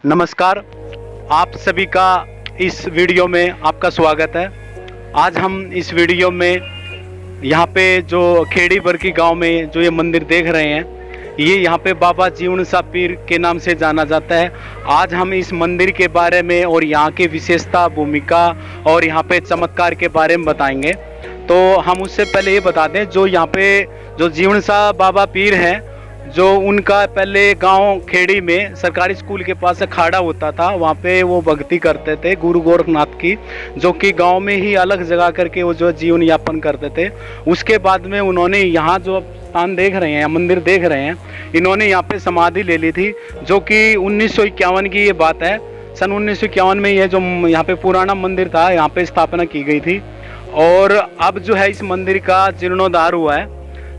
नमस्कार, आप सभी का इस वीडियो में आपका स्वागत है। आज हम इस वीडियो में यहाँ पे जो खेड़ी बरकी गांव में जो ये मंदिर देख रहे हैं, ये यहाँ पे बाबा जीवन शाह पीर के नाम से जाना जाता है। आज हम इस मंदिर के बारे में और यहाँ की विशेषता, भूमिका और यहाँ पे चमत्कार के बारे में बताएंगे। तो हम उससे पहले ये बता दें, जो यहाँ पे जो जीवन शाह बाबा पीर हैं, जो उनका पहले गांव खेड़ी में सरकारी स्कूल के पास अखाड़ा होता था, वहाँ पे वो भक्ति करते थे गुरु गोरखनाथ की, जो कि गांव में ही अलग जगह करके वो जो जीवन यापन करते थे। उसके बाद में उन्होंने यहाँ जो स्थान देख रहे हैं, मंदिर देख रहे हैं, इन्होंने यहाँ पे समाधि ले ली थी, जो कि 1951 की ये बात है। सन 1951 में ये जो यहाँ पे पुराना मंदिर था, यहाँ पे स्थापना की गई थी। और अब जो है इस मंदिर का जीर्णोद्धार हुआ है।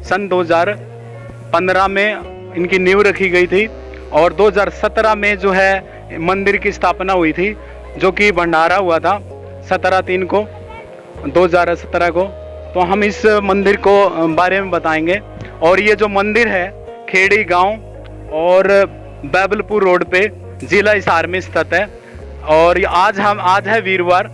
सन 2015 में इनकी नींव रखी गई थी और 2017 में जो है मंदिर की स्थापना हुई थी, जो कि भंडारा हुआ था 17/3 को 2017 को। तो हम इस मंदिर को बारे में बताएंगे। और ये जो मंदिर है खेड़ी गांव और बैबलपुर रोड पे जिला हिसार में स्थित है। और आज है वीरवार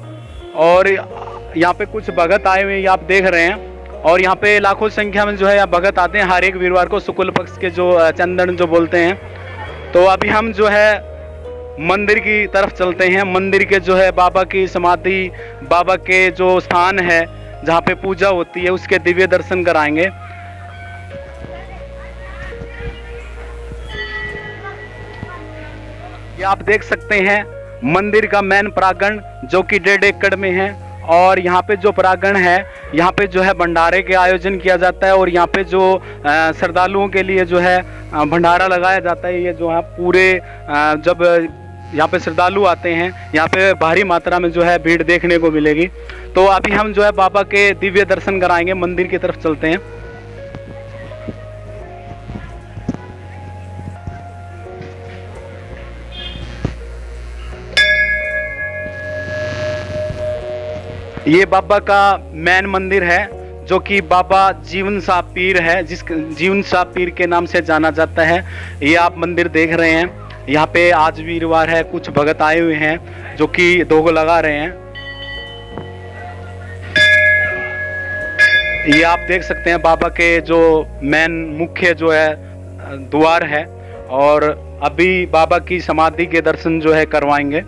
और यहाँ पे कुछ भगत आए हुए आप देख रहे हैं। और यहाँ पे लाखों संख्या में जो है यहाँ भगत आते हैं हर एक वीरवार को, शुक्ल पक्ष के जो चंदन जो बोलते हैं। तो अभी हम जो है मंदिर की तरफ चलते हैं। मंदिर के जो है बाबा की समाधि, बाबा के जो स्थान है जहाँ पे पूजा होती है, उसके दिव्य दर्शन कराएंगे। ये आप देख सकते हैं मंदिर का मेन प्रांगण, जो कि 1.5 एकड़ में है। और यहाँ पे जो प्रांगण है, यहाँ पे जो है भंडारे के आयोजन किया जाता है। और यहाँ पे जो श्रद्धालुओं के लिए जो है भंडारा लगाया जाता है। ये जो है पूरे जब यहाँ पे श्रद्धालु आते हैं, यहाँ पे भारी मात्रा में जो है भीड़ देखने को मिलेगी। तो अभी हम जो है बाबा के दिव्य दर्शन कराएंगे। मंदिर की तरफ चलते हैं। ये बाबा का मेन मंदिर है, जो कि बाबा जीवन शाह पीर है, जिस जीवन शाह पीर के नाम से जाना जाता है। ये आप मंदिर देख रहे हैं। यहाँ पे आज वीरवार है, कुछ भगत आए हुए हैं जो कि धोख लगा रहे हैं। ये आप देख सकते हैं बाबा के जो मेन मुख्य जो है द्वार है। और अभी बाबा की समाधि के दर्शन जो है करवाएंगे।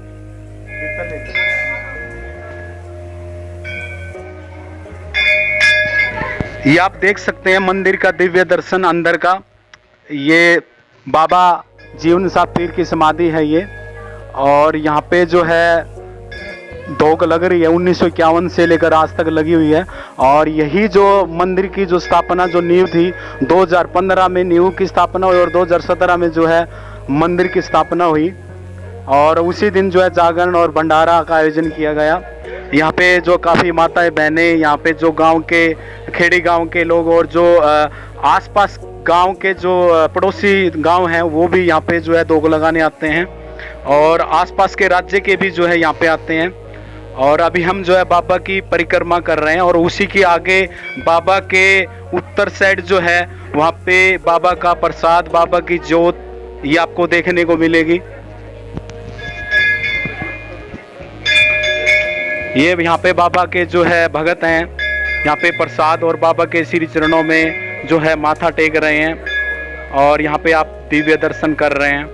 ये आप देख सकते हैं मंदिर का दिव्य दर्शन अंदर का। ये बाबा जीवन शाह पीर की समाधि है ये। और यहाँ पे जो है धोख लग रही है, 1951 से लेकर आज तक लगी हुई है। और यही जो मंदिर की जो स्थापना, जो नींव थी, 2015 में नींव की स्थापना हुई और 2017 में जो है मंदिर की स्थापना हुई। और उसी दिन जो है जागरण और भंडारा का आयोजन किया गया। यहाँ पे जो काफ़ी माताएं बहनें, यहाँ पे जो गांव के खेड़ी गांव के लोग और जो आसपास गांव के जो पड़ोसी गांव हैं, वो भी यहाँ पे जो है धोख लगाने आते हैं। और आसपास के राज्य के भी जो है यहाँ पे आते हैं। और अभी हम जो है बाबा की परिक्रमा कर रहे हैं। और उसी के आगे बाबा के उत्तर साइड जो है, वहाँ पे बाबा का प्रसाद, बाबा की जोत, ये आपको देखने को मिलेगी। ये यहाँ पे बाबा के जो है भगत हैं, यहाँ पे प्रसाद और बाबा के श्री चरणों में जो है माथा टेक रहे हैं। और यहाँ पे आप दिव्य दर्शन कर रहे हैं।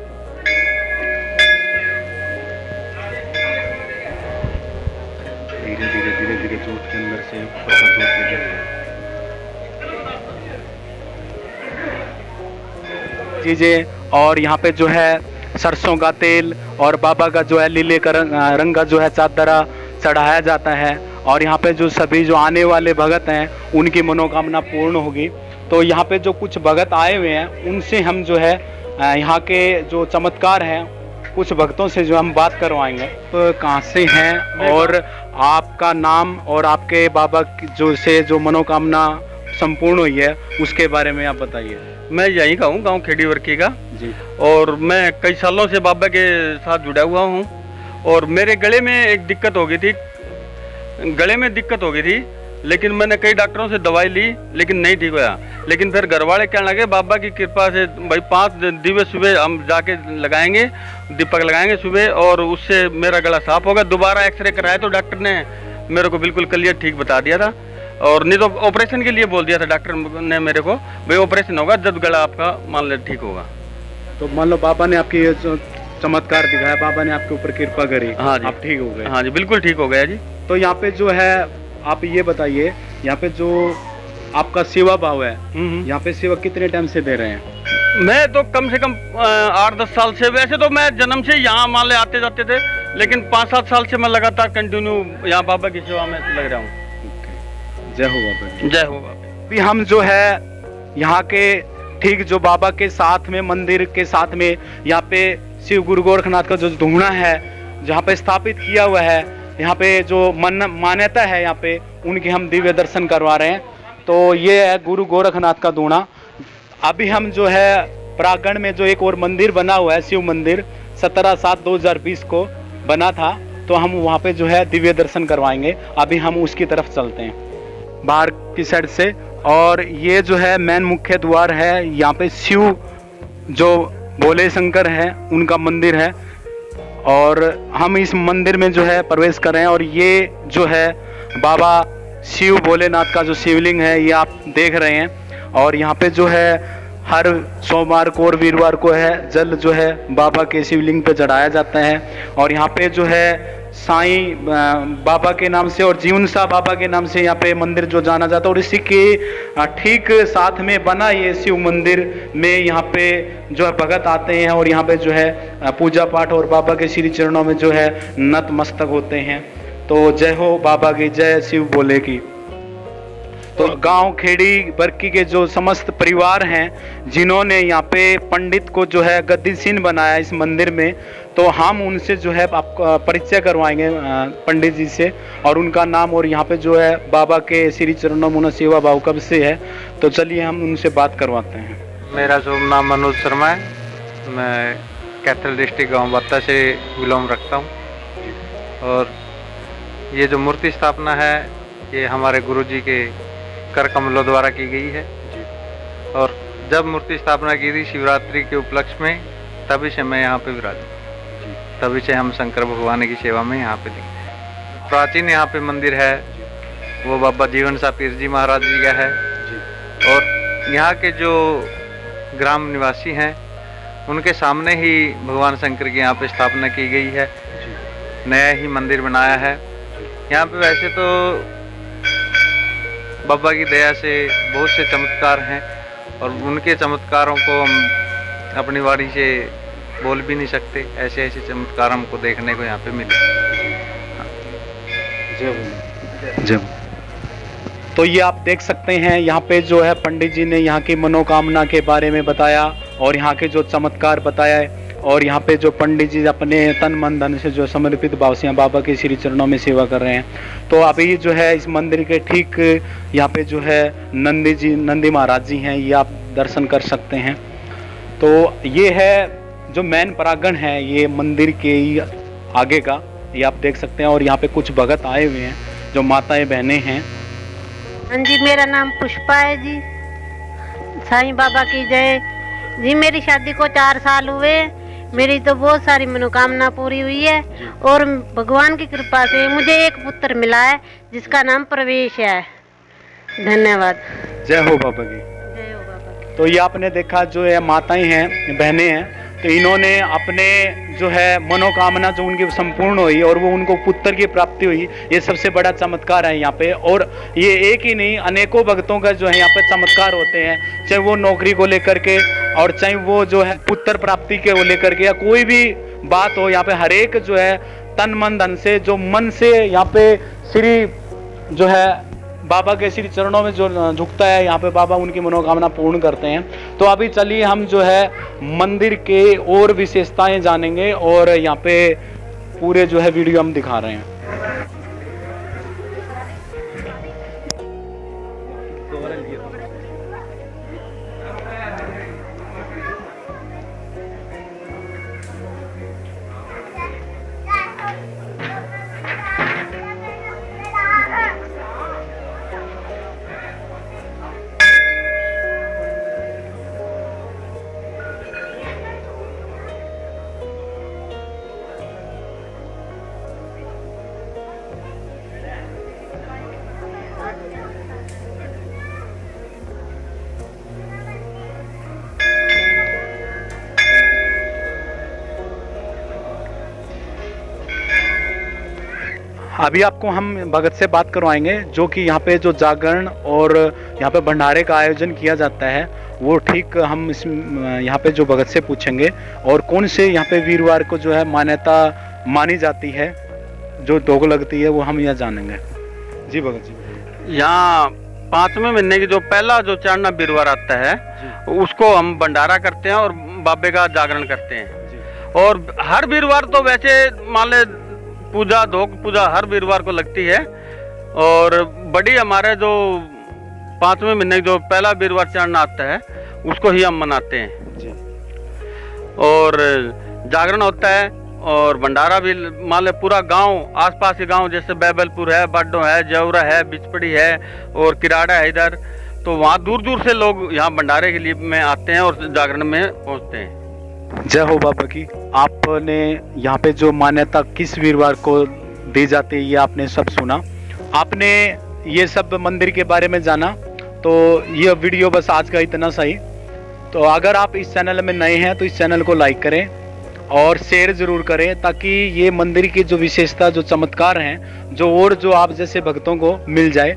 धीरे धीरे धीरे धीरे जोत के अंदर से चीजें। और यहाँ पे जो है सरसों का तेल और बाबा का जो है लीले का रंग का जो है चादरा चढ़ाया जाता है। और यहाँ पे जो सभी जो आने वाले भगत हैं, उनकी मनोकामना पूर्ण होगी। तो यहाँ पे जो कुछ भगत आए हुए हैं, उनसे हम जो है यहाँ के जो चमत्कार हैं, कुछ भक्तों से जो हम बात करवाएंगे। तो कहाँ से हैं और आपका नाम और आपके बाबा की जो मनोकामना संपूर्ण हुई है, उसके बारे में आप बताइए। मैं यहीं का हूँ, गाँव खेड़ी वर्की का जी। और मैं कई सालों से बाबा के साथ जुड़ा हुआ हूँ। और मेरे गले में एक दिक्कत हो गई थी, लेकिन मैंने कई डॉक्टरों से दवाई ली, लेकिन नहीं ठीक हुआ। लेकिन फिर घर वाले कहने लगे बाबा की कृपा से भाई 5 दिवस सुबह हम जाके लगाएंगे दीपक लगाएंगे सुबह, और उससे मेरा गला साफ होगा। दोबारा एक्सरे कराया तो डॉक्टर ने मेरे को बिल्कुल क्लियर ठीक बता दिया था, और नहीं तो ऑपरेशन के लिए बोल दिया था डॉक्टर ने मेरे को, भाई ऑपरेशन होगा जब गला आपका मान ले ठीक होगा। तो मान लो बाबा ने आपकी ये जो चमत्कार दिखाया, बाबा ने आपके ऊपर कृपा करी, हाँ जी, आप ठीक हो गए। हाँ जी, बिल्कुल ठीक हो गया जी। तो यहाँ पे जो है आप ये बताइए, यहाँ पे जो आपका सेवा भाव है, यहाँ पे सेवा कितने टाइम से दे रहे हैं? मैं तो कम से कम 8-10 साल से, वैसे तो मैं जन्म से यहाँ मान ले आते जाते थे, लेकिन 5-7 साल से मैं लगातार कंटिन्यू यहाँ बाबा की सेवा में लग रहा हूँ। जय हो बाबा की। जय हो बाबा। अभी हम जो है यहाँ के ठीक जो बाबा के साथ में, मंदिर के साथ में, यहाँ पे शिव गुरु गोरखनाथ का जो धूना है जहाँ पे स्थापित किया हुआ है, यहाँ पे जो मान्यता है, यहाँ पे उनके हम दिव्य दर्शन करवा रहे हैं। तो ये है गुरु गोरखनाथ का धूना। अभी हम जो है प्रांगण में जो एक और मंदिर बना हुआ है, शिव मंदिर, 17/7/2020 को बना था, तो हम वहाँ पे जो है दिव्य दर्शन करवाएंगे। अभी हम उसकी तरफ चलते हैं बाहर की साइड से। और ये जो है मेन मुख्य द्वार है, यहाँ पे शिव जो भोले शंकर है उनका मंदिर है, और हम इस मंदिर में जो है प्रवेश कर रहे हैं। और ये जो है बाबा शिव भोलेनाथ का जो शिवलिंग है ये आप देख रहे हैं। और यहाँ पे जो है हर सोमवार को और वीरवार को है जल जो है बाबा के शिवलिंग पे चढ़ाया जाता है। और यहाँ पे जो है साईं बाबा के नाम से और जीवन शाह बाबा के नाम से यहाँ पे मंदिर जो जाना जाता है। और इसी के ठीक साथ में बना ये शिव मंदिर में यहाँ पे जो है भगत आते हैं, और यहाँ पे जो है पूजा पाठ और बाबा के श्री चरणों में जो है नतमस्तक होते हैं। तो जय हो बाबा की, जय शिव भोले की। तो गांव खेड़ी बरकी के जो समस्त परिवार हैं जिन्होंने यहाँ पे पंडित को जो है गद्दीसीन बनाया इस मंदिर में, तो हम उनसे जो है आपका परिचय करवाएंगे पंडित जी से, और उनका नाम और यहाँ पे जो है बाबा के श्री चरणों में सेवा भाव कब से है, तो चलिए हम उनसे बात करवाते हैं। मेरा शुभ नाम मनोज शर्मा है। मैं कैथल डिस्ट्रिक्ट गाँव बत्ता से बिलोंग रखता हूँ। और ये जो मूर्ति स्थापना है ये हमारे गुरुजी के कर कमलों द्वारा की गई है। और जब मूर्ति स्थापना की थी शिवरात्रि के उपलक्ष्य में, तभी से मैं यहाँ पे विराज, तभी से हम शंकर भगवान की सेवा में यहाँ पे दिखते। प्राचीन यहाँ पे मंदिर है वो बाबा जीवन शाह पीर जी महाराज जी का है। और यहाँ के जो ग्राम निवासी हैं उनके सामने ही भगवान शंकर की यहाँ पे स्थापना की गई है। नया ही मंदिर बनाया है यहाँ पे। वैसे तो बाबा की दया से बहुत से चमत्कार हैं, और उनके चमत्कारों को हम अपनी वाणी से बोल भी नहीं सकते। ऐसे ऐसे चमत्कार हमको देखने को यहाँ पे मिले। जय। तो ये आप देख सकते हैं यहाँ पे जो है पंडित जी ने यहाँ की मनोकामना के बारे में बताया, और यहाँ के जो चमत्कार बताया, और यहाँ पे जो पंडित जी अपने तन मन धन से जो समर्पित भाव से बाबा के श्री चरणों में सेवा कर रहे हैं। तो अभी जो है इस मंदिर के ठीक यहाँ पे जो है नंदी महाराज जी हैं, ये आप दर्शन कर सकते हैं। तो ये है जो मेन प्रांगण है ये मंदिर के ही आगे का, ये आप देख सकते हैं। और यहाँ पे कुछ भगत आए हुए हैं जो माताएं बहनें हैं। हाँ जी, मेरा नाम पुष्पा है जी। साईं बाबा की जय जी। मेरी शादी को 4 साल हुए। मेरी तो बहुत सारी मनोकामना पूरी हुई है, और भगवान की कृपा से मुझे एक पुत्र मिला है जिसका नाम प्रवेश है। धन्यवाद। जय हो बाबा की। जय हो बाबा की। तो ये आपने देखा जो है माताएं हैं, बहनें हैं, तो इन्होंने अपने जो है मनोकामना जो उनकी संपूर्ण हुई और वो उनको पुत्र की प्राप्ति हुई, ये सबसे बड़ा चमत्कार है यहाँ पे। और ये एक ही नहीं, अनेकों भक्तों का जो है यहाँ पे चमत्कार होते हैं, चाहे वो नौकरी को लेकर के और चाहे वो जो है पुत्र प्राप्ति के लेकर के, या कोई भी बात हो, यहाँ पे हर एक जो है तन मन धन से जो मन से यहाँ पे श्री जो है बाबा के श्री चरणों में जो झुकता है, यहाँ पे बाबा उनकी मनोकामना पूर्ण करते हैं। तो अभी चलिए हम जो है मंदिर के और विशेषताएं जानेंगे, और यहाँ पे पूरे जो है वीडियो हम दिखा रहे हैं। अभी आपको हम भगत से बात करवाएंगे जो कि यहाँ पे जो जागरण और यहाँ पे भंडारे का आयोजन किया जाता है वो ठीक हम इस यहाँ पे जो भगत से पूछेंगे और कौन से यहाँ पे वीरवार को जो है मान्यता मानी जाती है, जो दोग लगती है, वो हम यहाँ जानेंगे। जी भगत जी। यहाँ 5वें महीने की जो पहला जो चांदना वीरवार आता है उसको हम भंडारा करते हैं और बाबे का जागरण करते हैं। और हर वीरवार तो वैसे मान ले पूजा धोक पूजा हर वीरवार को लगती है। और बड़ी हमारे जो 5वें महीने की जो पहला वीरवार चांदना आता है उसको ही हम मनाते हैं जी। और जागरण होता है और भंडारा भी मान ले पूरा गांव, आसपास के गांव जैसे बैबलपुर है, बाडो है, जौरा है, बिचपड़ी है और किराड़ा है इधर, तो वहाँ दूर दूर से लोग यहाँ भंडारे के लिए में आते हैं और जागरण में पहुँचते हैं। जय हो बाबा की। आपने यहाँ पे जो मान्यता किस वीरवार को दी जाती है ये आपने सब सुना, आपने ये सब मंदिर के बारे में जाना। तो ये वीडियो बस आज का इतना सही। तो अगर आप इस चैनल में नए हैं तो इस चैनल को लाइक करें और शेयर ज़रूर करें ताकि ये मंदिर की जो विशेषता, जो चमत्कार हैं, जो और जो आप जैसे भक्तों को मिल जाए।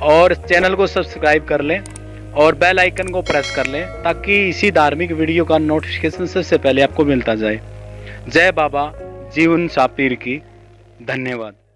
और चैनल को सब्सक्राइब कर लें और बेल आइकन को प्रेस कर लें ताकि इसी धार्मिक वीडियो का नोटिफिकेशन सबसे पहले आपको मिलता जाए। जय बाबा जीवन सापीर की। धन्यवाद।